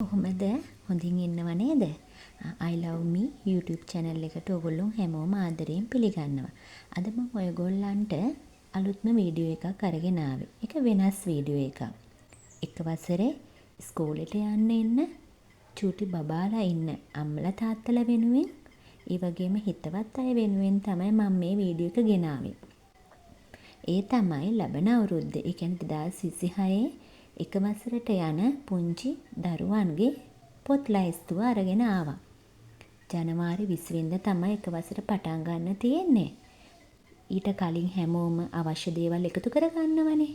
කොහොමද හොඳින් ඉන්නව නේද? I love me YouTube channel එකට ඔයගොල්ලෝ හැමෝම ආදරයෙන් පිළිගන්නවා. අද මම ඔයගොල්ලන්ට අලුත්ම වීඩියෝ එකක් අරගෙන ආවේ. ඒක වෙනස් වීඩියෝ එකක්. එක වසරේ ඉස්කෝලේට යන්න එන්න චූටි බබාලා ඉන්න අම්මලා තාත්තලා වෙනුවෙන් ඒ වගේම හිතවත් අය වෙනුවෙන් තමයි මම මේ වීඩියෝ එක ගෙනාවේ. ඒ තමයි ලබන අවුරුද්දේ ඒ කියන්නේ 2026 එක වසරට යන පුංචි දරුවන්ගේ පොත් ලැයිස්තුව අරගෙන ආවා. ජනවාරි 20 වෙනිදා තමයි එක වසර පටන් ගන්න තියෙන්නේ. ඊට කලින් හැමෝම අවශ්‍ය දේවල් එකතු කරගන්නවනේ.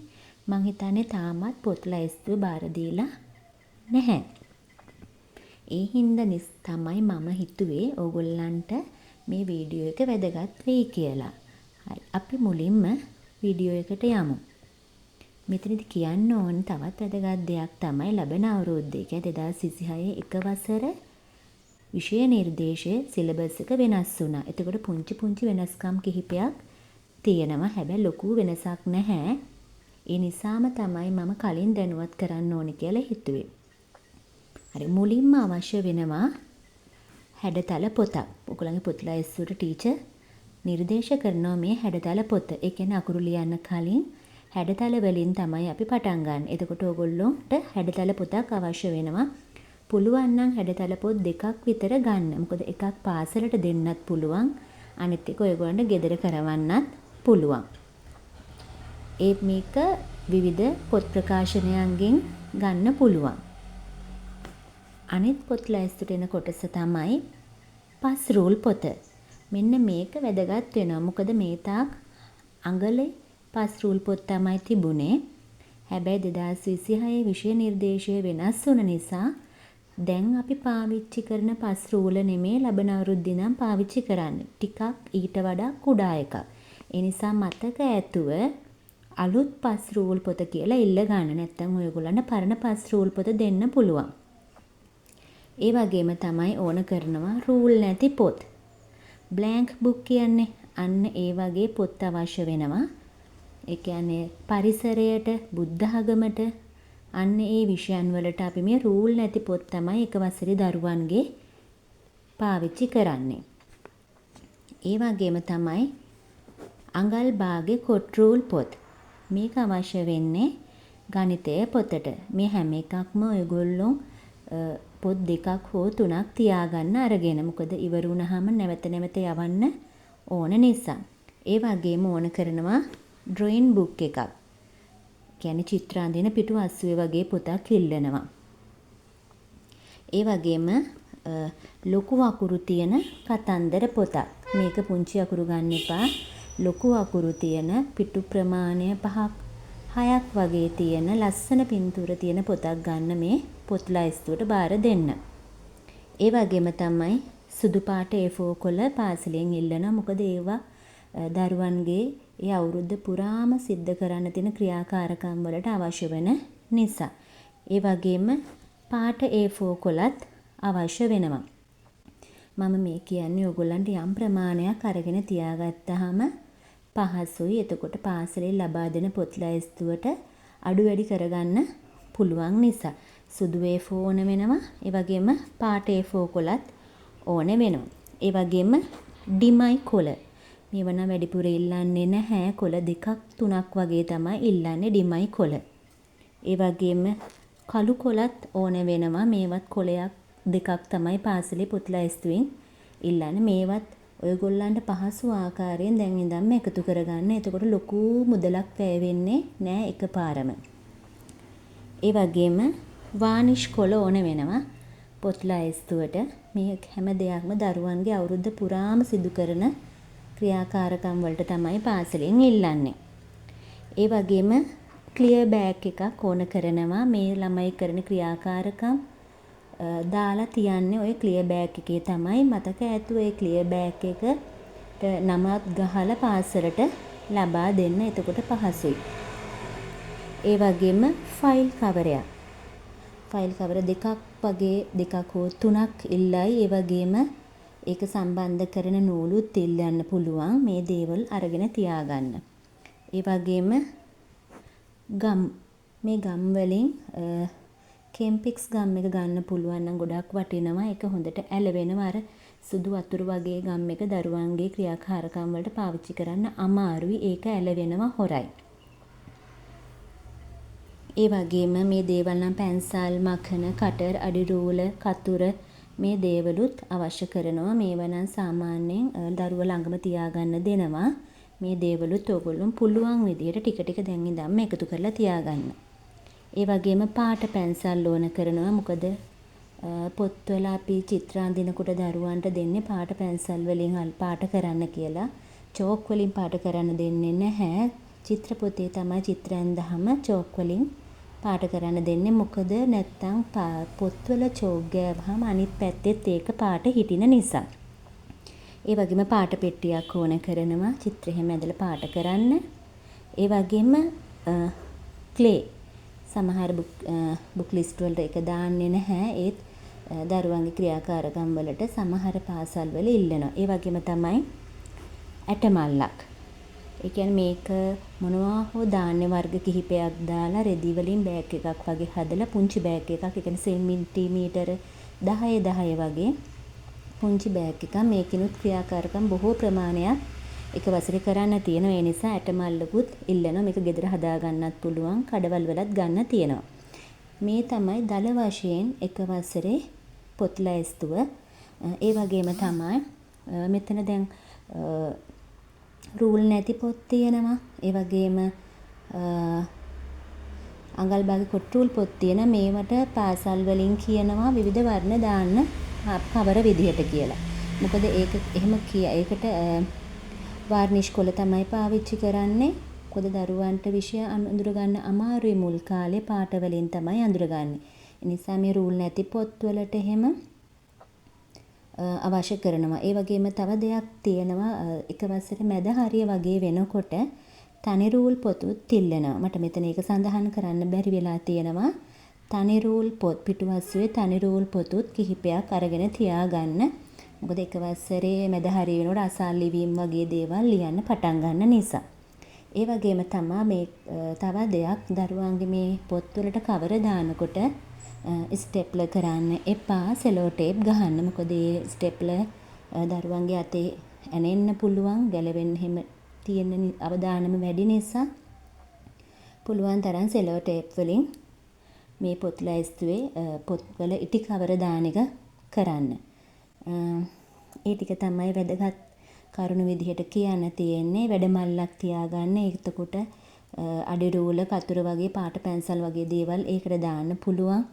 මං හිතන්නේ තාමත් පොත් ලැයිස්තුව බාර දීලා නැහැ. ඒ හින්දා තමයි මම හිතුවේ ඕගොල්ලන්ට මේ වීඩියෝ එක වැදගත් වෙයි කියලා. හරි. අපි මුලින්ම වීඩියෝ එකට යමු. මෙතනදි කියන්න ඕන තවත් වැදගත් දෙයක් තමයි ලබන අවුරුද්දේ කියන්නේ 2026 එක වසර විෂය නිර්දේශයේ සිලබස් එක වෙනස් වුණා. එතකොට පුංචි වෙනස්කම් කිහිපයක් තියෙනවා. හැබැයි ලොකු වෙනසක් නැහැ. ඒ නිසාම තමයි මම කලින් දැනුවත් කරන්න ඕනේ කියලා හිතුවේ. හරි මුලින්ම අවශ්‍ය වෙනවා හැඩතල පොතක්. ඔයගොල්ලන්ගේ පොත් ලැයිස්තුවට ටීචර් නිර්දේශ කරනවා මේ හැඩතල පොත. ඒ කියන්නේ අකුරු ලියන්න කලින් හැඩතල වලින් තමයි අපි පටන් ගන්න. එතකොට ඕගොල්ලොන්ට හැඩතල පොතක් අවශ්‍ය වෙනවා. පුළුවන් නම් හැඩතල පොත් දෙකක් විතර ගන්න. මොකද එකක් පාසලට දෙන්නත් පුළුවන්. අනිත් එක ඔයගොල්ලන්ට ගෙදර කරවන්නත් පුළුවන්. මේක විවිධ පොත් ප්‍රකාශනයන්ගෙන් ගන්න පුළුවන්. අනිත් පොත් ලැයිස්තුවට එන කොටස තමයි පස් රූල් පොත. මෙන්න මේක වැදගත් වෙනවා. මොකද මේ තාක් අඟලේ පස් රූල් පොත් තමයි තිබුණේ. හැබැයි 2026 විෂය නිර්දේශය වෙනස් වුණ නිසා දැන් අපි පාවිච්චි කරන පස් රූල නෙමේ ලබන අවුරුද්දේ නම් පාවිච්චි කරන්නේ. ටිකක් ඊට වඩා කුඩා එකක්. ඒ නිසා මතක ඇතුව අලුත් පස් රූල් පොත කියලා ඉල්ල ගන්න. නැත්නම් ඔයගොල්ලන්ට පරණ පස් රූල් පොත දෙන්න පුළුවන්. ඒ වගේම තමයි ඕන කරනවා රූල් නැති පොත්. බ්ලැන්ක් බුක් කියන්නේ අන්න ඒ වගේ පොත් අවශ්‍ය වෙනවා. ඒ කියන්නේ පරිසරයට, බුද්ධ ආගමට අන්න ඒ විෂයන් වලට අපි මේ රූල් නැති පොත් තමයි එක වසරේ දරුවන්ගේ පාවිච්චි කරන්නේ. ඒ වගේම තමයි අඟල් භාගේ කොට රූල් පොත්. මේක අවශ්‍ය වෙන්නේ ගණිතය පොතට. මේ හැම එකක්ම ඔයගොල්ලෝ පොත් දෙකක් හෝ තුනක් තියාගන්න අරගෙන. මොකද ඉවර වුණාම නැවත යවන්න ඕන නිසා. ඒ වගේම ඕන කරනවා ඩ්‍රොයින් බුක් එකක්. කියන්නේ චිත්‍ර අඳින පිටු 80 වගේ පොතක් ඉල්ලනවා. ඒ වගේම ලොකු අකුරු තියෙන කතන්දර පොතක්. මේක පුංචි අකුරු ගන්න එපා. ලොකු අකුරු තියෙන පිටු ප්‍රමාණය 5ක් 6ක් වගේ තියෙන ලස්සන පින්තූර තියෙන පොතක් ගන්න මේ පොත් ලැයිස්තුවට බාර දෙන්න. ඒ වගේම තමයි සුදු පාට A4 කොළ පාසලෙන් ඉල්ලනවා. මොකද ඒවා දරුවන්ගේ ඒ අවුරුද්ද පුරාම සිද්ධ කරන්න තියෙන ක්‍රියාකාරකම් වලට අවශ්‍ය වෙන නිසා. ඒ වගේම පාට A4 කොළත් අවශ්‍ය වෙනවා. මම මේ කියන්නේ ඔයගොල්ලන්ට යම් ප්‍රමාණයක් අරගෙන තියාගත්තාම පහසුයි. එතකොට පාසලේ ලබා දෙන පොත් ලැයිස්තුවට අඩු වැඩි කරගන්න පුළුවන් නිසා. සුදු A4 ඕන වෙනවා. ඒ වගේම පාට A4 කොළත් ඕන වෙනවා. ඒ වගේම ඩිමයි කොළ. මේව නම් වැඩිපුර ඉල්ලන්නේ නැහැ. කොළ දෙකක් තුනක් වගේ තමයි ඉල්ලන්නේ ඩිමයි කොළ. ඒ වගේම කළු කොළත් ඕන වෙනවා. මේවත් කොළයක් දෙකක් තමයි පාසලේ පොත් ලැයිස්තුවෙන් ඉල්ලන්නේ. මේවත් ඔයගොල්ලන්ට පහසු ආකාරයෙන් දැන් ඉඳන්ම එකතු කරගන්න. එතකොට ලොකු මුදලක් වැය වෙන්නේ නැහැ එකපාරම. ඒ වගේම වානිෂ් කොළ ඕන වෙනවා පොත් ලැයිස්තුවට. මේ හැම දෙයක්ම දරුවන්ගේ අවුරුද්ද පුරාම සිදු කරන ක්‍රියාකාරකම් වලට තමයි පාසලෙන් ඉල්ලන්නේ. ඒ වගේම ක්ලියර් බෑග් එකක් ඕන කරනවා. මේ ළමයි කරන ක්‍රියාකාරකම් දාලා තියන්නේ ওই ක්ලියර් බෑග් එකේ තමයි. මතක ඇතුව ඒ ක්ලියර් බෑග් එකට නමක් ගහලා පාසලට ලබා දෙන්න. එතකොට පහසුයි. ඒ වගේම ෆයිල් කවරයක්. ෆයිල් කවර දෙකක් වගේ දෙකක් හෝ තුනක් ඉල්ලයි. ඒ වගේම ඒක සම්බන්ධ කරන නූලුත් ඉල්ලන්න පුළුවන්. මේ දේවල් අරගෙන තියාගන්න. ඒ වගේම ගම් මේ ගම් වලින් කෙම්පික්ස් ගම් එක ගන්න පුළුවන් නම් ගොඩක් වටිනවා. ඒක හොඳට ඇලවෙනවා. අර සුදු වතුර වගේ ගම් එක දරුවන්ගේ ක්‍රියාකාරකම් වලට පාවිච්චි කරන්න අමාරුයි. ඒක ඇලවෙනවා හොරයි. ඒ වගේම මේ දේවල් නම් පැන්සල්, මකන, කටර්, අඩි රූල, කතුර මේ දේවලුත් අවශ්‍ය කරනවා. මේවා නම් සාමාන්‍යයෙන් දරුවා ළඟම තියාගන්න දෙනවා. මේ දේවලුත් ඕගොල්ලෝ පුළුවන් විදියට ටික ටික දැන් ඉඳන්ම එකතු කරලා තියාගන්න. ඒ වගේම පාට පැන්සල් ඕන කරනවා. මොකද පොත්වල අපි චිත්‍ර අඳිනකොට දරුවන්ට දෙන්නේ පාට පැන්සල් වලින් පාට කරන්න කියලා. චෝක් වලින් පාට කරන්න දෙන්නේ නැහැ. චිත්‍ර පොතේ තමයි චිත්‍ර ඇඳහම චෝක් වලින් පාට කරන්න දෙන්නේ. මොකද නැත්තම් පොත්වල චෝක් ගෑවහම අනිත් පැත්තෙත් ඒක පාට හිටින නිසා. ඒ වගේම පාට පෙට්ටියක් ඕන කරනවා. චිත්‍ර එහෙම ඇඳලා පාට කරන්න. ඒ වගේම ක්ලේ සමහර බුක් ලිස්ට් වලට ඒක දාන්නේ නැහැ. ඒත් දරුවන්ගේ ක්‍රියාකාරකම් වලට සමහර පාසල් වල ඉල්ලනවා. ඒ වගේම තමයි ඇටමල්ලක්. ඒ කියන්නේ මේක මොනවා හෝ ධාන්‍ය වර්ග කිහිපයක් දාලා රෙදි වලින් බෑග් එකක් වගේ හදලා පුංචි බෑග් එකක්, ඒ කියන්නේ සෙන්ටිමීටර 10 වගේ පුංචි බෑග් එකක්. මේකිනුත් ක්‍රියාකාරකම් බොහෝ ප්‍රමාණයක් එක වසරේ කරන්න තියෙනවා. ඒ නිසා ඇටමල්ලකුත් ඉල්ලනවා. මේක ගෙදර හදා ගන්නත් පුළුවන්. කඩවල් වලත් ගන්න තියෙනවා. මේ තමයි දල වශයෙන් එක වසරේ පොත් ලැයිස්තුව. ඒ වගේම තමයි මෙතන දැන් රූල් නැති පොත් තියෙනවා. ඒ වගේම අඟල්භාග කොට රූල් පොත් තියෙන. මේවට පාසල් වලින් කියනවා විවිධ වර්ණ දාන්න කවර විදිහට කියලා. මොකද ඒක එහෙම ඒකට වර්නිෂ් කොළ තමයි පාවිච්චි කරන්නේ. මොකද දරුවන්ට විෂය අඳුර ගන්න අමාරුයි. මුල් කාලේ පාට වලින් තමයි අඳුරගන්නේ. ඒ නිසා මේ රූල් නැති පොත් වලට එහෙම අවශ්‍ය කරනවා. ඒ වගේම තව දෙයක් තියෙනවා. එක වසරේ මැද හරිය වගේ වෙනකොට තනි රූල් පොතුත් ඉල්ලනවා. මට මෙතන ඒක සඳහන් කරන්න බැරි වෙලා තියෙනවා. තනි රූල් පොත් පිටුවස්සුවේ තනි රූල් පොතුත් කිහිපයක් අරගෙන තියාගන්න. මොකද එක වසරේ මැද හරිය වෙනකොට අසල් ලිවීම් වගේ දේවල් ලියන්න පටන් ගන්න නිසා. ඒ වගේම තමයි මේ තව දෙයක් දරුවන්ගේ මේ පොත්වලට කවර දානකොට ස්ටෙප්ලර් කරන්න එපා. සෙලෝ ටේප් ගහන්න. මොකද ඒ ස්ටෙප්ලර් දරුවන්ගේ අතේ ඇනෙන්න පුළුවන්. ගැලවෙන්න හැම තියෙන අවදානම වැඩි නිසා පුළුවන් තරම් සෙලෝ ටේප් වලින් මේ පොත් ලැයිස්තුවේ පොත්වල ඉටි කවර දාන එක කරන්න. ඒ ටික තමයි වැදගත් කරුණු විදිහට කියන්න තියෙන්නේ. වැඩමල්ලක් තියාගන්න. එතකොට අඩි රූල, කතුර වගේ පාට පැන්සල් වගේ දේවල් ඒකට දාන්න පුළුවන්.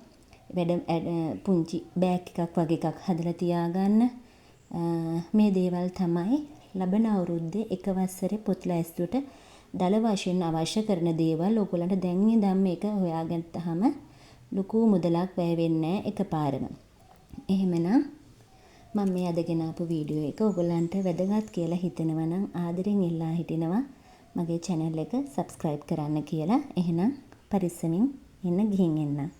පුංචි බෑග් එකක් වගේ එකක් හදලා තියාගන්න. මේ දේවල් තමයි ලබන අවුරුද්දේ එක වසරේ පොත් ලැයිස්තුවට දල වශයෙන් අවශ්‍ය කරන දේවල්. ඔයගොල්ලන්ට දැන් ඉඳන් මේක හොයාගත්තාම ලොකු මුදලක් වැය වෙන්නේ නැහැ එකපාරම. එහෙමනම් මම මේ අදගෙන ආපු වීඩියෝ එක ඔයගොල්ලන්ට වැදගත් කියලා හිතෙනවා නම් ආදරෙන් ඉල්ලා හිටිනවා මගේ channel එක subscribe කරන්න කියලා. එහෙනම් පරිස්සමින් ඉන්න ගිහින් එන්න.